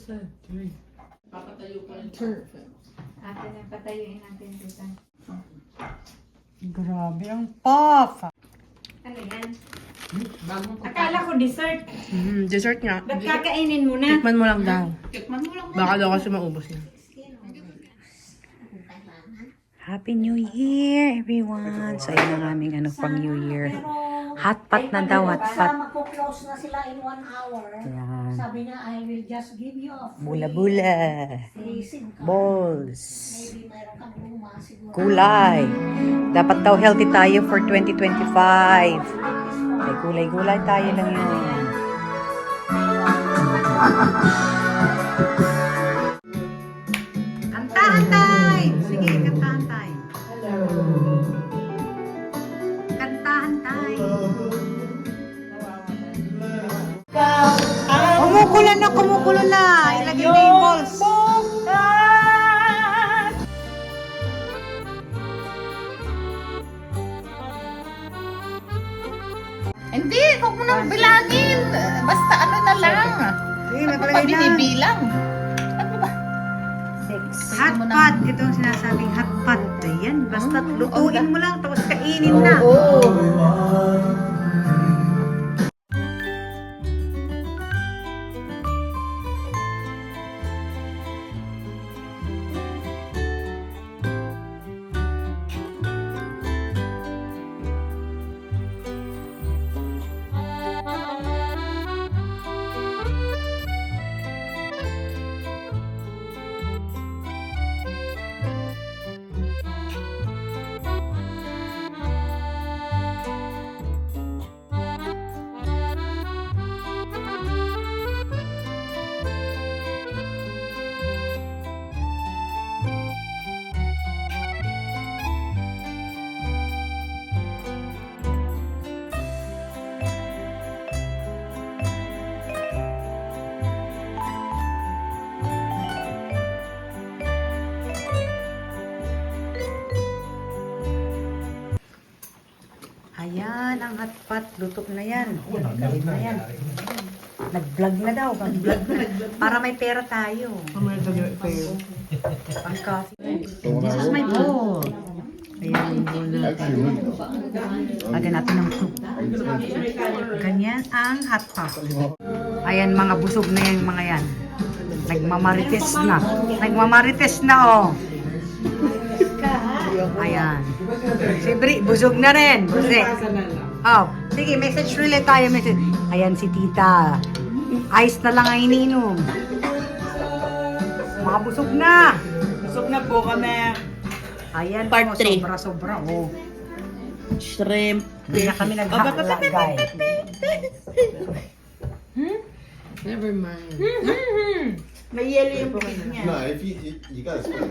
said 3. Papatayo pa rin. Perfect. Atin na patayuin natin dito. Grabe ang puff. Ano yan? Bagong Akala ko dessert. Dessert nga. Ba't kakainin mo na? Tikman mo lang daw. Tikman mo lang. Baka daw kasi maubos yan. Happy New Year, everyone! So, yun ang aming pang New Year. Hot pot na daw, hot pot. Basta magpo-close na sila in 1 hour. Yan. Sabi niya, I will just give you a free Bula-bula. SIM card. Balls. Maybe mayroon kang luma siguro. Kulay. Dapat daw healthy tayo for 2025. May gulay-gulay tayo lang yun. Kantahan tayo! Sige, kantahan tayo. Kantahan tayo. Kumukulo na. Ilagay na yung balls. Hindi, huwag mo nang bilangin. Basta ano na lang. Sige, Ano may pa palagay na. binibilang? Ano ba? 6. Hot pot. Ito ang sinasabing hot pot. Ayan, basta lutuin mo lang tapos kainin na. Oo. Ayan, ang hot pot. Luto na yan. Galing na yan. Nag-vlog na daw. Nag-vlog na. Para may pera tayo. Pang coffee. This is my bowl. Ayan yung bowl natin. Lagyan natin ng soup. Ganyan ang hot pot. Ayan, mga busog na yan, mga yan. Nagmamarites na. Nagmamarites na, oh. Ayan. Si Bri, busog na rin. Busik. Oh, sige, message relay tayo. Message. Ayan si tita. Ice na lang ang iniinom. Mga busog na. Busog na po kami. Ayan Part po, three. sobra-sobra. Oh. Shrimp. Hindi na kami naghahalagay. Never mind. May yellow yung bukid niya. No, if you guys can.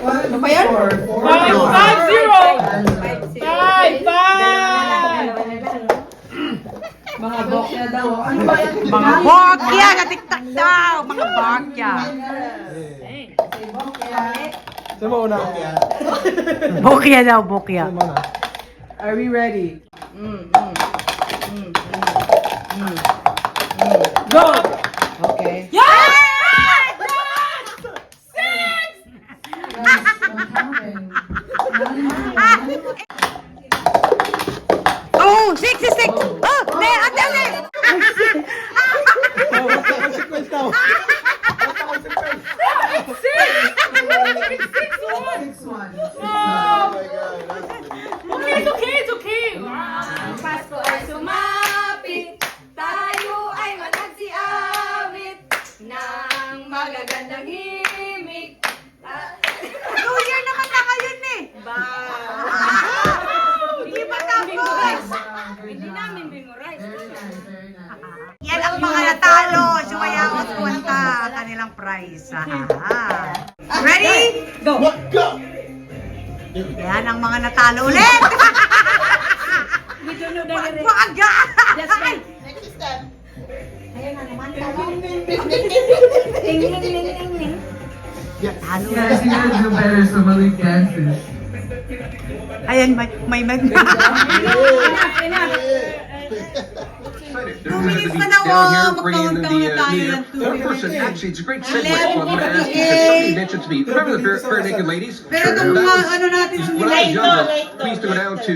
Ano ba yan? 5-0! 5-5! Mga bokya daw. Ano ba yan? Mga bokya na tiktak daw. Mga bokya. Saan mo una? Bokya daw, bokya. Saan mo una? Are we ready? Go! Okay. Oh, 66! Oh, ne, andali! Oh, what's the consequence now? What's the consequence? 6-1. Oh my god, that's Okay, it's okay, it's okay. Pasko ay sumapit, tayo ay managsiawit ng magagandang himig. New Year naman na ngayon eh! Hindi ba tapos? Hindi namin memorize. Yan ang mga natalo. Sumayawat kwenta kanilang prize. Ready? Go! Yan ang mga natalo ulit. Waga! Next step. Ayun na naman, talong. Ting, ting, ting, ting, ting. Talo. Guys, you gotta do better sa Malik dances. Ayan, may Enough, enough. minutes na daw, mag-countdown na tayo ng 2 minutes. Actually, it's a great segue. So I'm going to ask you, because somebody mentioned to me, remember the Bare Naked Ladies? Pero itong mga ano natin sa When I was younger, we used to go down to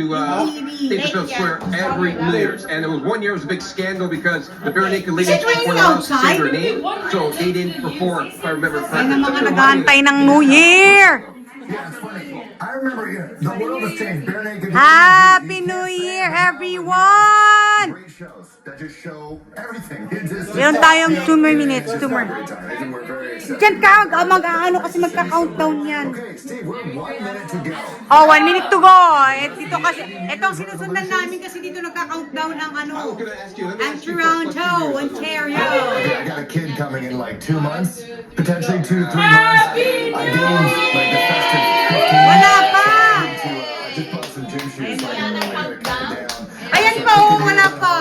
Davisville Square every New Year's, and there was one year it was a big scandal because the Bare Naked Ladies it raining weren't allowed to say outside? their name, so they didn't perform, if I remember Ay na correctly. mga nag-aantay ng New Year! Yeah, it's funny. I remember the world has changed. Bare Naked. Happy New Year, everyone! Great shows that just show everything. It just, Meron tayong 2 more minutes, 2 more. every time, and we're very excited. Diyan ka, mag-ano kasi magka-countdown yan. Okay, Steve, we're 1 minute to go. Oh, 1 minute to go. Dito kasi, itong sinusundan namin kasi dito nagka-countdown ang ano, I was going to ask you, let me ang ask you for a question Toronto, here. Ontario. I got a kid coming in like 2 months, potentially 2 to 3 months. I gave him like the festive 15. Wala pa! To just bought some gym shoes. Like, I'm gonna cut it down. Ayan pa, oh, wala pa.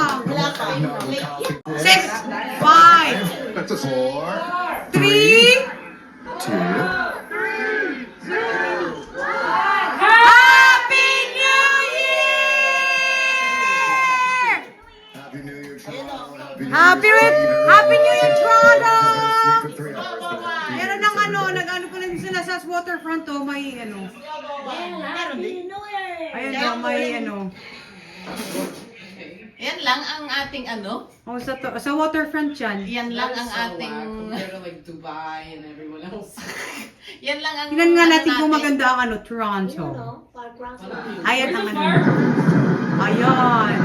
6, 5, That's a 4, 3, 2. Happy New Year! Happy New Year, Toronto. Happy New Year, Toronto! For 3 hours. Meron ng ano, nag-ano pa lang sila sa waterfront, oh, may ano. Ayun na, may ano. Yan lang ang ating ano? Oh, sa waterfront yan. Yan lang ang ating... Compared to like Dubai and everyone else. Yan lang ang... Tingnan nga ano natin kung maganda ang ano, Toronto. Ayan ang ano. Ayan.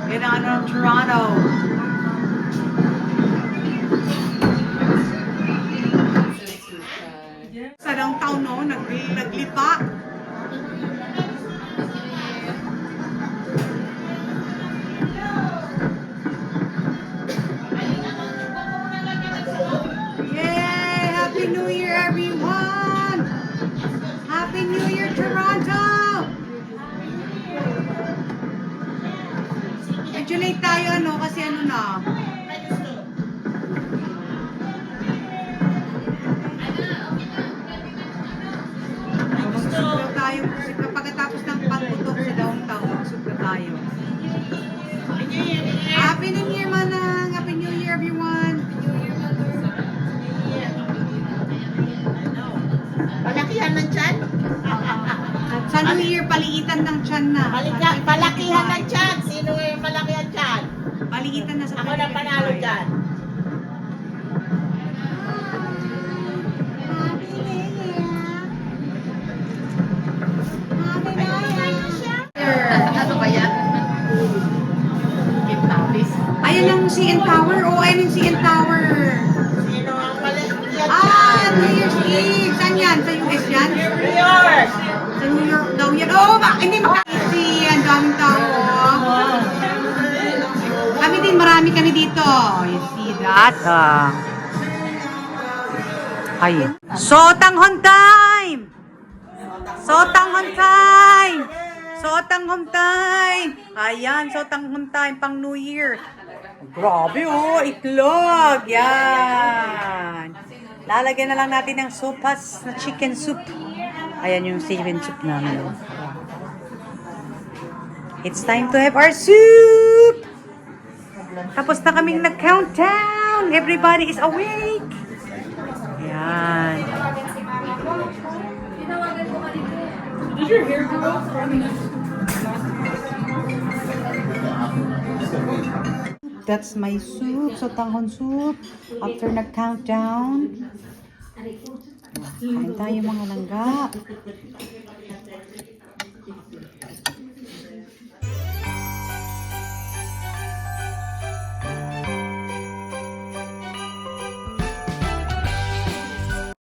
Yan ang ano ng Toronto. Sa downtown, no? Naglipa. Yay! Happy New Year, everyone! Happy New Year, Toronto! Medyo late tayo, ano? Kasi ano na. Magsusog na tayo. Pagkatapos ng pagputok sa downtown, magsusog na tayo. Happy New Year, Manang! Happy New Year, everyone! Palakihan ng tiyan? Sa New Year, paliitan ng tiyan na. Palakihan ng tiyan. Sino yung palakihan tiyan? Paliitan na sa Ako na panalo dyan. Ano ba yan? Gitapis. Ayan ang CN Tower. Oh, ayan yung CN Tower. Sino ang palakihan Ah, New Year's Eve. Saan yan? Sa US yan? New York! Sa New York daw yan. Oh, hindi makakisi. Ang daming tao. Kami din, marami kami dito. You see that? Ay. Sotanghon time! Sotanghon time! Sotanghon time! Ayan, Sotanghon time pang New Year. Grabe oh, itlog! Yan! Lalagyan na lang natin ng sopas na chicken soup. Ayan yung chicken soup namin. It's time to have our soup! Tapos na kaming nag-countdown! Everybody is awake! Ayan. Did your hair grow? That's my soup, sotanghon soup. After nag-countdown, kain tayo mga langga.